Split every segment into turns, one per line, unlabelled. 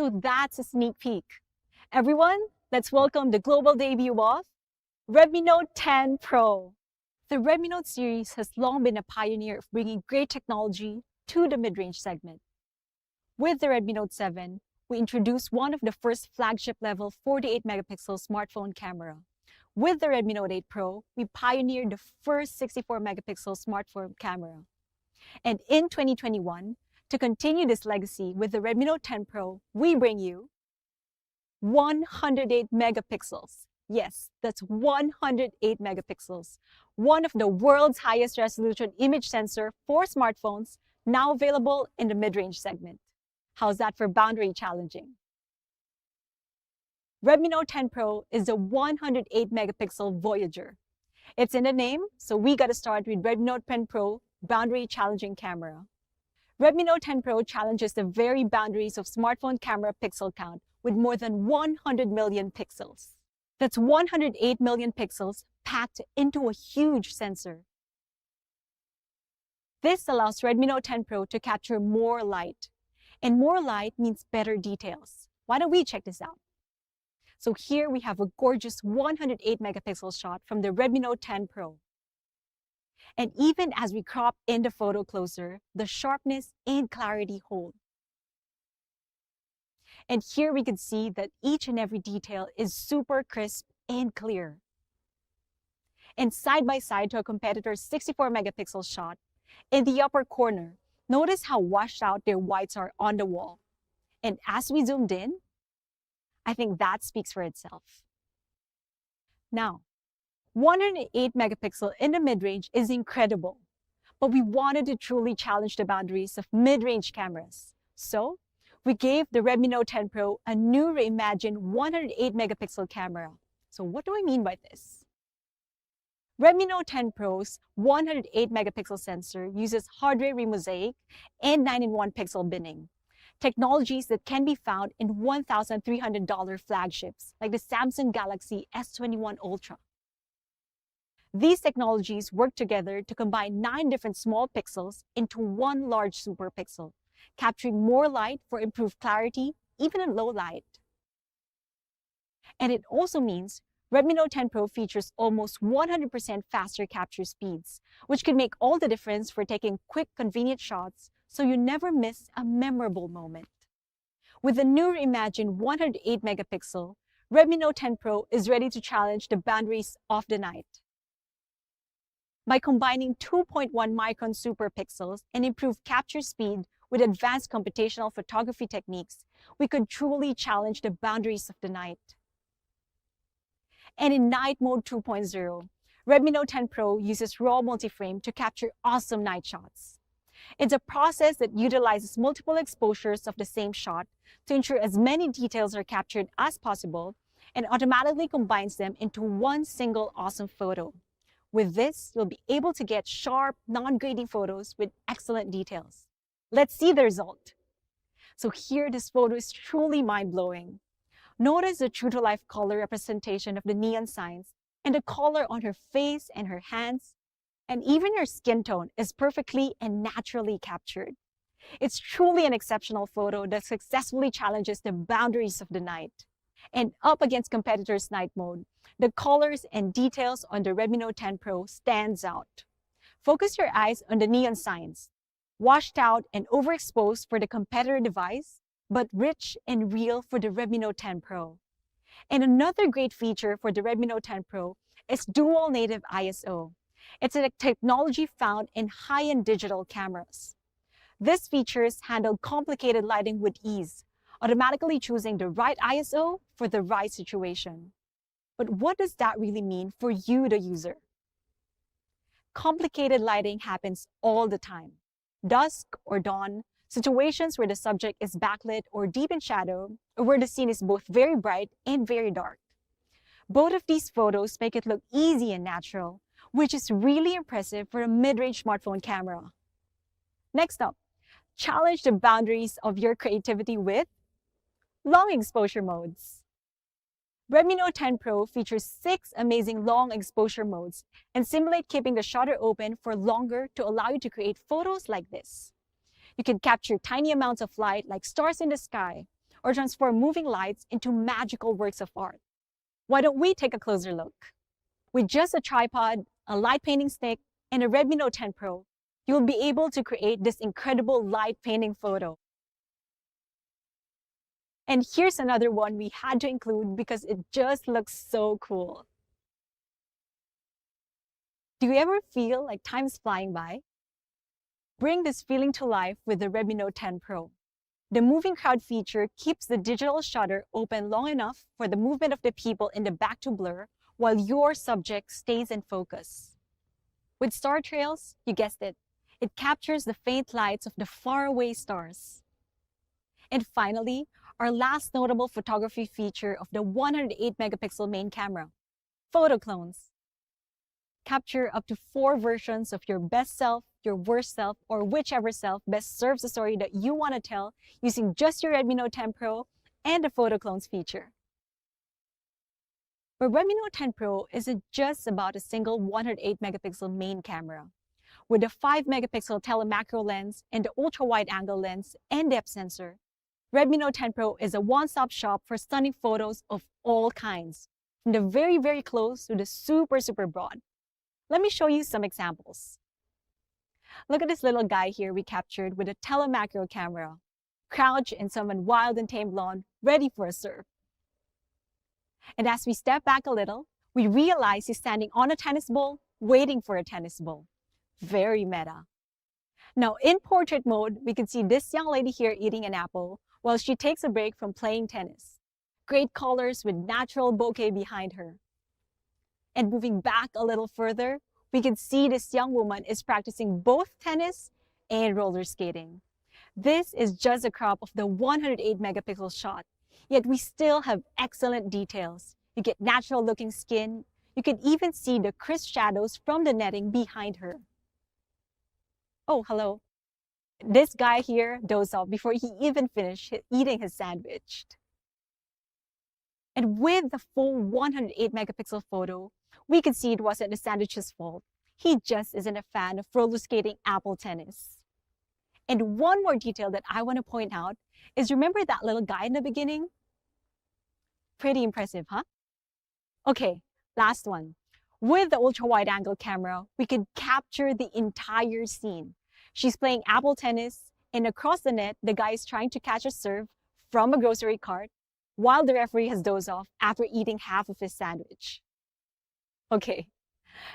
So that's a sneak peek. Everyone, let's welcome the global debut of Redmi Note 10 Pro. The Redmi Note series has long been a pioneer of bringing great technology to the mid-range segment. With the Redmi Note 7, we introduced one of the first flagship-level 48-megapixel smartphone camera. With the Redmi Note 8 Pro, we pioneered the first 64-megapixel smartphone camera. And in 2021, to continue this legacy with the Redmi Note 10 Pro, we bring you 108 megapixels. Yes, that's 108 megapixels. One of the world's highest resolution image sensor for smartphones, now available in the mid-range segment. How's that for boundary challenging? Redmi Note 10 Pro is the 108 megapixel Voyager. It's in the name, so we got to start with Redmi Note 10 Pro boundary challenging camera. Redmi Note 10 Pro challenges the very boundaries of smartphone camera pixel count with more than 100 million pixels. That's 108 million pixels packed into a huge sensor. This allows Redmi Note 10 Pro to capture more light. And more light means better details. Why don't we check this out? So here we have a gorgeous 108 megapixel shot from the Redmi Note 10 Pro. And even as we crop in the photo closer, the sharpness and clarity hold. And here we can see that each and every detail is super crisp and clear. And side by side to a competitor's 64 megapixel shot, in the upper corner, notice how washed out their whites are on the wall. And as we zoomed in, I think that speaks for itself. Now, 108 megapixel in the mid-range is incredible, but we wanted to truly challenge the boundaries of mid-range cameras. So, we gave the Redmi Note 10 Pro a new reimagined 108 megapixel camera. So what do I mean by this? Redmi Note 10 Pro's 108 megapixel sensor uses hardware remosaic and 9-in-1 pixel binning, technologies that can be found in $1,300 flagships like the Samsung Galaxy S21 Ultra. These technologies work together to combine 9 different small pixels into one large super pixel, capturing more light for improved clarity, even in low light. And it also means Redmi Note 10 Pro features almost 100% faster capture speeds, which can make all the difference for taking quick, convenient shots so you never miss a memorable moment. With the new reimagined 108 megapixel, Redmi Note 10 Pro is ready to challenge the boundaries of the night. By combining 2.1 micron super pixels and improved capture speed with advanced computational photography techniques, we could truly challenge the boundaries of the night. And in Night Mode 2.0, Redmi Note 10 Pro uses RAW multi-frame to capture awesome night shots. It's a process that utilizes multiple exposures of the same shot to ensure as many details are captured as possible and automatically combines them into one single awesome photo. With this, you'll be able to get sharp, non-grainy photos with excellent details. Let's see the result. So here, this photo is truly mind-blowing. Notice the true-to-life color representation of the neon signs and the color on her face and her hands, and even her skin tone is perfectly and naturally captured. It's truly an exceptional photo that successfully challenges the boundaries of the night. And up against competitors' night mode, the colors and details on the Redmi Note 10 Pro stands out. Focus your eyes on the neon signs, washed out and overexposed for the competitor device, but rich and real for the Redmi Note 10 Pro. And another great feature for the Redmi Note 10 Pro is dual native ISO. It's a technology found in high-end digital cameras. These features handle complicated lighting with ease, automatically choosing the right ISO for the right situation. But what does that really mean for you, the user? Complicated lighting happens all the time. Dusk or dawn, situations where the subject is backlit or deep in shadow, or where the scene is both very bright and very dark. Both of these photos make it look easy and natural, which is really impressive for a mid-range smartphone camera. Next up, challenge the boundaries of your creativity with long exposure modes. Redmi Note 10 Pro features 6 amazing long exposure modes and simulate keeping the shutter open for longer to allow you to create photos like this. You can capture tiny amounts of light like stars in the sky, or transform moving lights into magical works of art. Why don't we take a closer look? With just a tripod, a light painting stick, and a Redmi Note 10 Pro, you'll be able to create this incredible light painting photo. And here's another one we had to include because it just looks so cool. Do you ever feel like time's flying by? Bring this feeling to life with the Redmi Note 10 Pro. The moving crowd feature keeps the digital shutter open long enough for the movement of the people in the back to blur while your subject stays in focus. With star trails, you guessed it, it captures the faint lights of the faraway stars. And finally, our last notable photography feature of the 108 megapixel main camera, photo clones. Capture up to 4 versions of your best self, your worst self, or whichever self best serves the story that you want to tell using just your Redmi Note 10 Pro and the photo clones feature. But Redmi Note 10 Pro isn't just about a single 108 megapixel main camera. With a 5 megapixel telemacro lens and the ultra-wide angle lens and depth sensor, Redmi Note 10 Pro is a one-stop shop for stunning photos of all kinds, from the very close to the super broad. Let me show you some examples. Look at this little guy here we captured with a telemacro camera, crouched in some wild and tame lawn, ready for a surf. And as we step back a little, we realize he's standing on a tennis ball, waiting for a tennis ball. Very meta. Now in portrait mode, we can see this young lady here eating an apple while she takes a break from playing tennis. Great colors with natural bokeh behind her. And moving back a little further, we can see this young woman is practicing both tennis and roller skating. This is just a crop of the 108 megapixel shot, yet we still have excellent details. You get natural looking skin. You can even see the crisp shadows from the netting behind her. Oh, hello. This guy here dozed off before he even finished eating his sandwich. And with the full 108 megapixel photo, we can see it wasn't the sandwich's fault. He just isn't a fan of roller skating apple tennis. And one more detail that I want to point out is, remember that little guy in the beginning? Pretty impressive, huh? Okay, last one. With the ultra-wide angle camera, we can capture the entire scene. She's playing apple tennis, and across the net, the guy is trying to catch a serve from a grocery cart, while the referee has dozed off after eating half of his sandwich. Okay,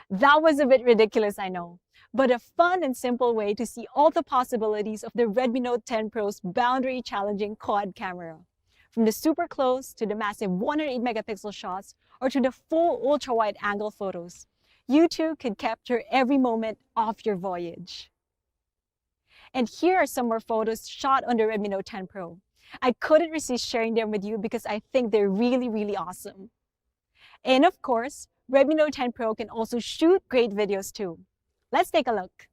that was a bit ridiculous, I know, but a fun and simple way to see all the possibilities of the Redmi Note 10 Pro's boundary-challenging quad camera. From the super close to the massive 108 megapixel shots or to the full ultra-wide angle photos, you too can capture every moment of your voyage. And here are some more photos shot on the Redmi Note 10 Pro. I couldn't resist sharing them with you because I think they're really awesome. And of course, Redmi Note 10 Pro can also shoot great videos too. Let's take a look.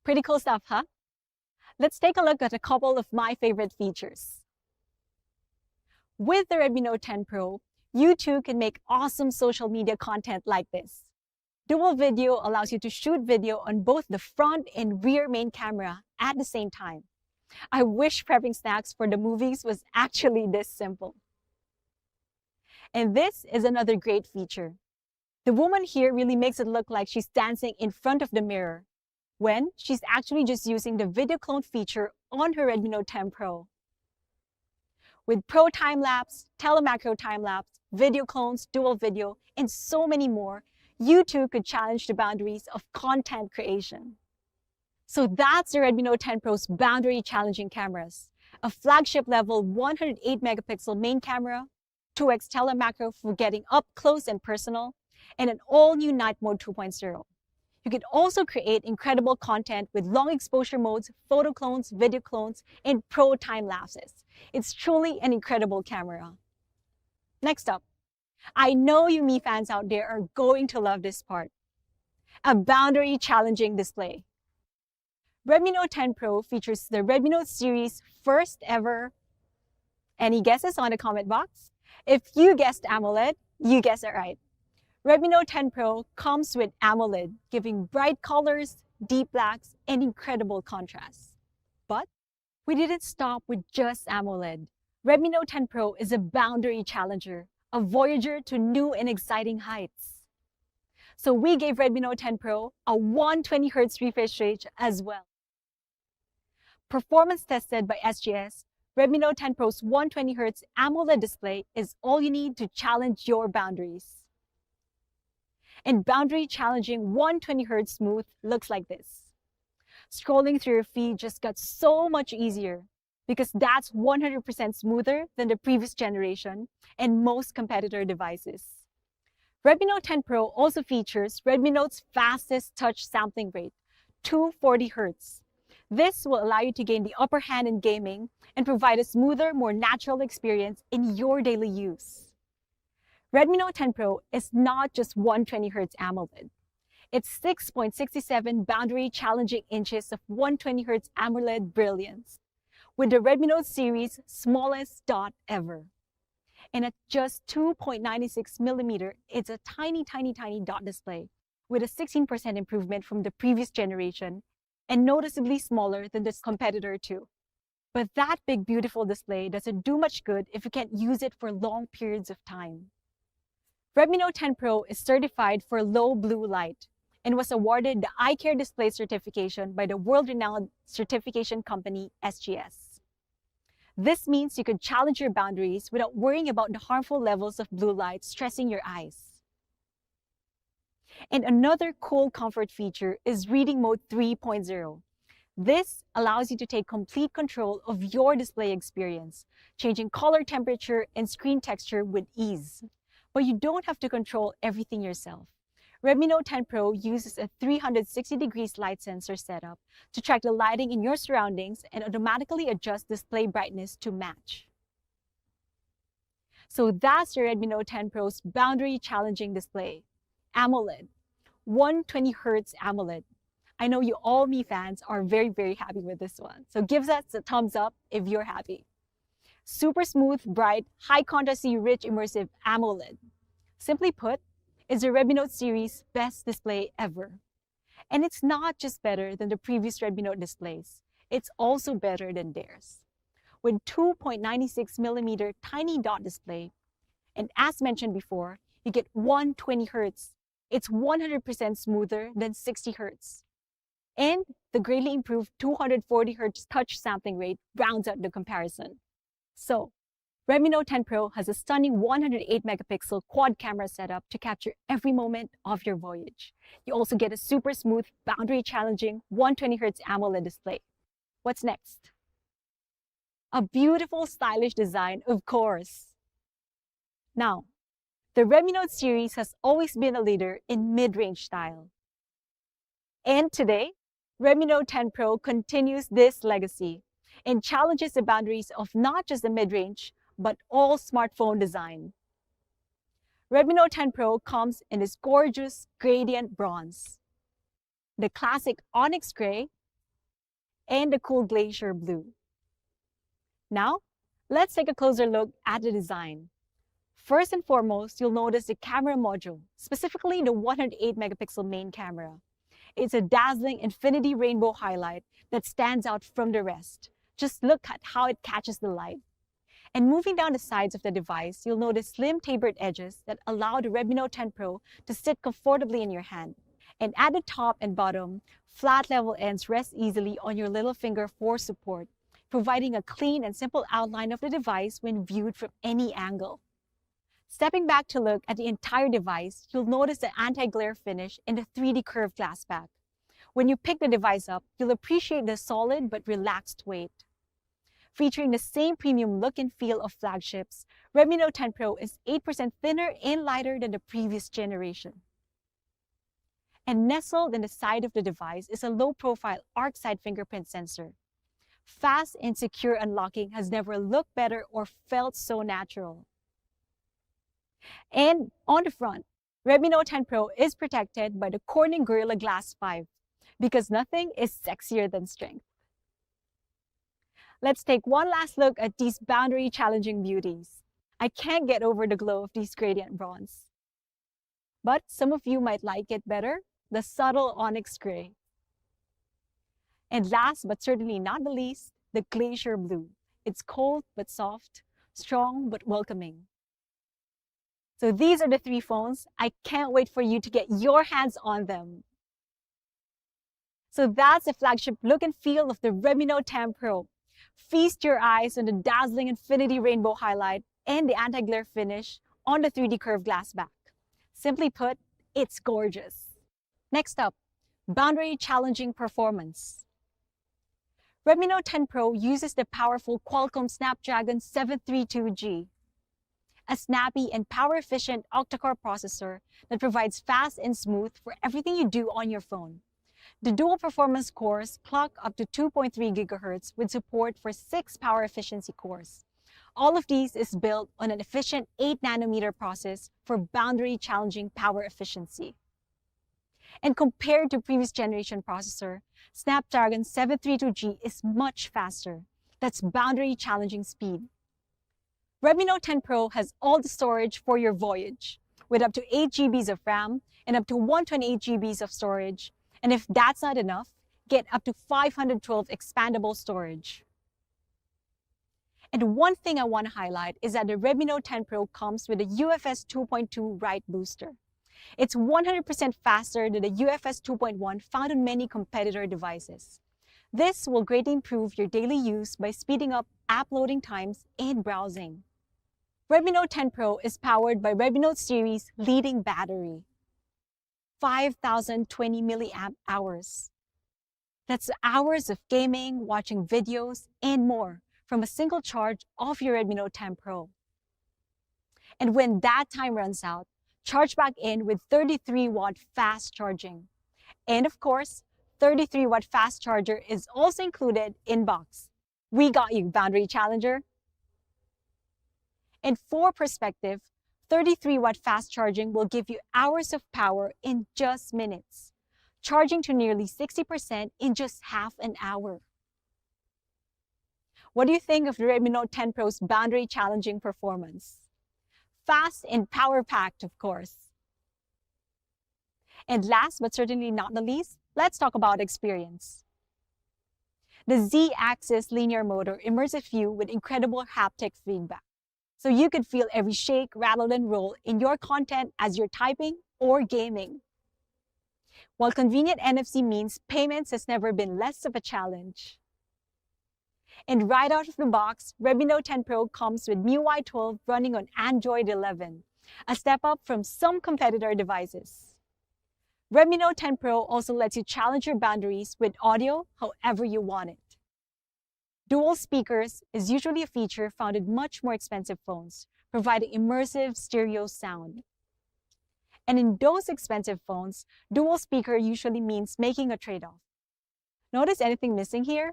Pretty cool stuff, huh? Let's take a look at a couple of my favorite features. With the Redmi Note 10 Pro, you too can make awesome social media content like this. Dual video allows you to shoot video on both the front and rear main camera at the same time. I wish prepping snacks for the movies was actually this simple. And this is another great feature. The woman here really makes it look like she's dancing in front of the mirror, when she's actually just using the video clone feature on her Redmi Note 10 Pro. With Pro time-lapse, Telemacro time-lapse, video clones, dual video, and so many more, you too could challenge the boundaries of content creation. So that's the Redmi Note 10 Pro's boundary-challenging cameras. A flagship-level 108 megapixel main camera, 2x Telemacro for getting up close and personal, and an all-new Night Mode 2.0. You can also create incredible content with long exposure modes, photo clones, video clones, and pro time lapses. It's truly an incredible camera. Next up, I know you Mi fans out there are going to love this part. A boundary challenging display. Redmi Note 10 Pro features the Redmi Note series' first ever. Any guesses on the comment box? If you guessed AMOLED, you guessed it right. Redmi Note 10 Pro comes with AMOLED, giving bright colors, deep blacks, and incredible contrast. But we didn't stop with just AMOLED. Redmi Note 10 Pro is a boundary challenger, a voyager to new and exciting heights. So we gave Redmi Note 10 Pro a 120Hz refresh rate as well. Performance tested by SGS, Redmi Note 10 Pro's 120Hz AMOLED display is all you need to challenge your boundaries. And boundary challenging 120Hz smooth looks like this. Scrolling through your feed just got so much easier because that's 100% smoother than the previous generation and most competitor devices. Redmi Note 10 Pro also features Redmi Note's fastest touch sampling rate, 240 Hz. This will allow you to gain the upper hand in gaming and provide a smoother, more natural experience in your daily use. Redmi Note 10 Pro is not just 120Hz AMOLED. It's 6.67 boundary challenging inches of 120Hz AMOLED brilliance, with the Redmi Note series' smallest dot ever. And at just 2.96mm, it's a tiny dot display with a 16% improvement from the previous generation and noticeably smaller than this competitor too. But that big beautiful display doesn't do much good if you can't use it for long periods of time. Redmi Note 10 Pro is certified for low blue light and was awarded the Eye Care Display certification by the world-renowned certification company SGS. This means you could challenge your boundaries without worrying about the harmful levels of blue light stressing your eyes. And another cool comfort feature is Reading Mode 3.0. This allows you to take complete control of your display experience, changing color temperature and screen texture with ease. But you don't have to control everything yourself. Redmi Note 10 Pro uses a 360-degree light sensor setup to track the lighting in your surroundings and automatically adjust display brightness to match. So that's your Redmi Note 10 Pro's boundary challenging display. AMOLED, 120Hz AMOLED. I know you all Mi fans are very happy with this one. So give us a thumbs up if you're happy. Super smooth, bright, high contrasty, rich, immersive AMOLED. Simply put, it's the Redmi Note series' best display ever. And it's not just better than the previous Redmi Note displays, it's also better than theirs. With 2.96mm tiny dot display, and as mentioned before, you get 120Hz. It's 100% smoother than 60Hz. And the greatly improved 240Hz touch sampling rate rounds out the comparison. So, Redmi Note 10 Pro has a stunning 108-megapixel quad camera setup to capture every moment of your voyage. You also get a super smooth, boundary-challenging 120Hz AMOLED display. What's next? A beautiful, stylish design, of course. Now, the Redmi Note series has always been a leader in mid-range style. And today, Redmi Note 10 Pro continues this legacy and challenges the boundaries of not just the mid-range, but all smartphone design. Redmi Note 10 Pro comes in this gorgeous gradient bronze, the classic onyx gray, and the cool glacier blue. Now, let's take a closer look at the design. First and foremost, you'll notice the camera module, specifically the 108-megapixel main camera. It's a dazzling infinity rainbow highlight that stands out from the rest. Just look at how it catches the light. And moving down the sides of the device, you'll notice slim tapered edges that allow the Redmi Note 10 Pro to sit comfortably in your hand. And at the top and bottom, flat level ends rest easily on your little finger for support, providing a clean and simple outline of the device when viewed from any angle. Stepping back to look at the entire device, you'll notice the anti-glare finish in the 3D curved glass back. When you pick the device up, you'll appreciate the solid but relaxed weight. Featuring the same premium look and feel of flagships, Redmi Note 10 Pro is 8% thinner and lighter than the previous generation. And nestled in the side of the device is a low-profile arc-side fingerprint sensor. Fast and secure unlocking has never looked better or felt so natural. And on the front, Redmi Note 10 Pro is protected by the Corning Gorilla Glass 5 because nothing is sexier than strength. Let's take one last look at these boundary-challenging beauties. I can't get over the glow of these gradient bronze. But some of you might like it better, the subtle onyx gray. And last but certainly not the least, the glacier blue. It's cold but soft, strong but welcoming. So these are the three phones. I can't wait for you to get your hands on them. So that's the flagship look and feel of the Redmi Note 10 Pro. Feast your eyes on the dazzling infinity rainbow highlight and the anti-glare finish on the 3D curved glass back. Simply put, it's gorgeous. Next up, boundary-challenging performance. Redmi Note 10 Pro uses the powerful Qualcomm Snapdragon 732G, a snappy and power-efficient octa-core processor that provides fast and smooth for everything you do on your phone. The dual performance cores clock up to 2.3 GHz with support for 6 power efficiency cores. All of these is built on an efficient 8nm process for boundary-challenging power efficiency. And compared to previous generation processor, Snapdragon 732G is much faster. That's boundary-challenging speed. Redmi Note 10 Pro has all the storage for your voyage, with up to 8 GB of RAM and up to 128 GB of storage. And if that's not enough, get up to 512 expandable storage. And one thing I want to highlight is that the Redmi Note 10 Pro comes with a UFS 2.2 write booster. It's 100% faster than the UFS 2.1 found on many competitor devices. This will greatly improve your daily use by speeding up app loading times and browsing. Redmi Note 10 Pro is powered by Redmi Note series leading battery, 5,020 milliamp hours. That's hours of gaming, watching videos, and more from a single charge of your Redmi Note 10 Pro. And when that time runs out, charge back in with 33-watt fast charging. And of course, 33-watt fast charger is also included in box. We got you, Boundary Challenger. And for perspective, 33-watt fast charging will give you hours of power in just minutes, charging to nearly 60% in just half an hour. What do you think of the Redmi Note 10 Pro's boundary-challenging performance? Fast and power-packed, of course. And last but certainly not the least, let's talk about experience. The Z-axis linear motor immersive view with incredible haptic feedback. So you could feel every shake, rattle, and roll in your content as you're typing or gaming. While convenient NFC means payments has never been less of a challenge. And right out of the box, Redmi Note 10 Pro comes with MIUI 12 running on Android 11, a step up from some competitor devices. Redmi Note 10 Pro also lets you challenge your boundaries with audio however you want it. Dual speakers is usually a feature found in much more expensive phones, providing immersive stereo sound. And in those expensive phones, dual speaker usually means making a trade-off. Notice anything missing here?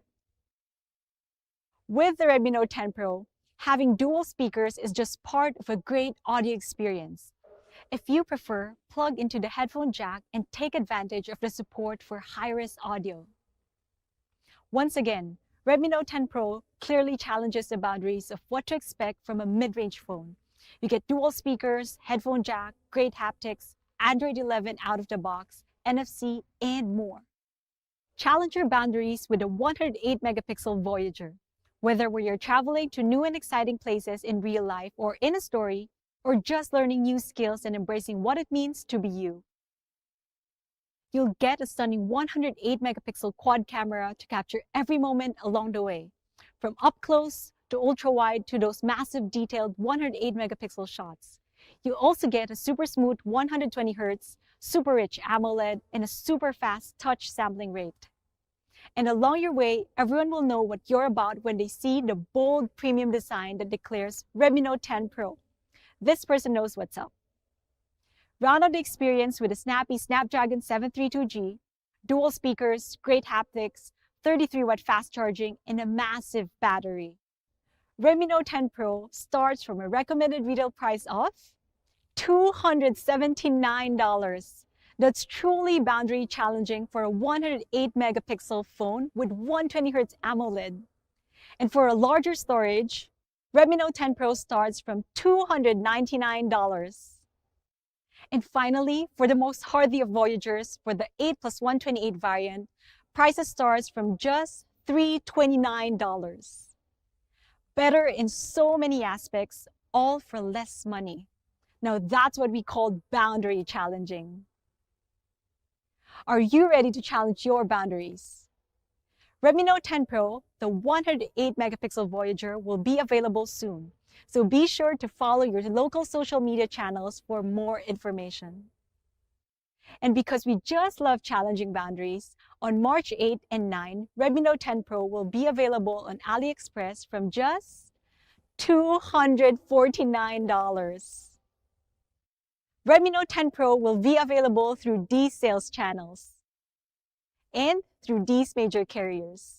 With the Redmi Note 10 Pro, having dual speakers is just part of a great audio experience. If you prefer, plug into the headphone jack and take advantage of the support for high-res audio. Once again, Redmi Note 10 Pro clearly challenges the boundaries of what to expect from a mid-range phone. You get dual speakers, headphone jack, great haptics, Android 11 out of the box, NFC, and more. Challenge your boundaries with a 108-megapixel Voyager. Whether you're traveling to new and exciting places in real life or in a story, or just learning new skills and embracing what it means to be you. You'll get a stunning 108-megapixel quad camera to capture every moment along the way, from up close to ultra-wide to those massive detailed 108-megapixel shots. You also get a super smooth 120Hz, super rich AMOLED, and a super fast touch sampling rate. And along your way, everyone will know what you're about when they see the bold premium design that declares Redmi Note 10 Pro. This person knows what's up. Round out the experience with a snappy Snapdragon 732G, dual speakers, great haptics, 33-watt fast charging, and a massive battery. Redmi Note 10 Pro starts from a recommended retail price of $279. That's truly boundary challenging for a 108 megapixel phone with 120Hz AMOLED. And for a larger storage, Redmi Note 10 Pro starts from $299. And finally, for the most hardy of Voyagers, for the 8+128 variant, prices starts from just $329. Better in so many aspects, all for less money. Now that's what we call boundary challenging. Are you ready to challenge your boundaries? Redmi Note 10 Pro, the 108 megapixel Voyager, will be available soon. So be sure to follow your local social media channels for more information. And because we just love challenging boundaries, on March 8 and 9, Redmi Note 10 Pro will be available on AliExpress from just $249. Redmi Note 10 Pro will be available through these sales channels and through these major carriers.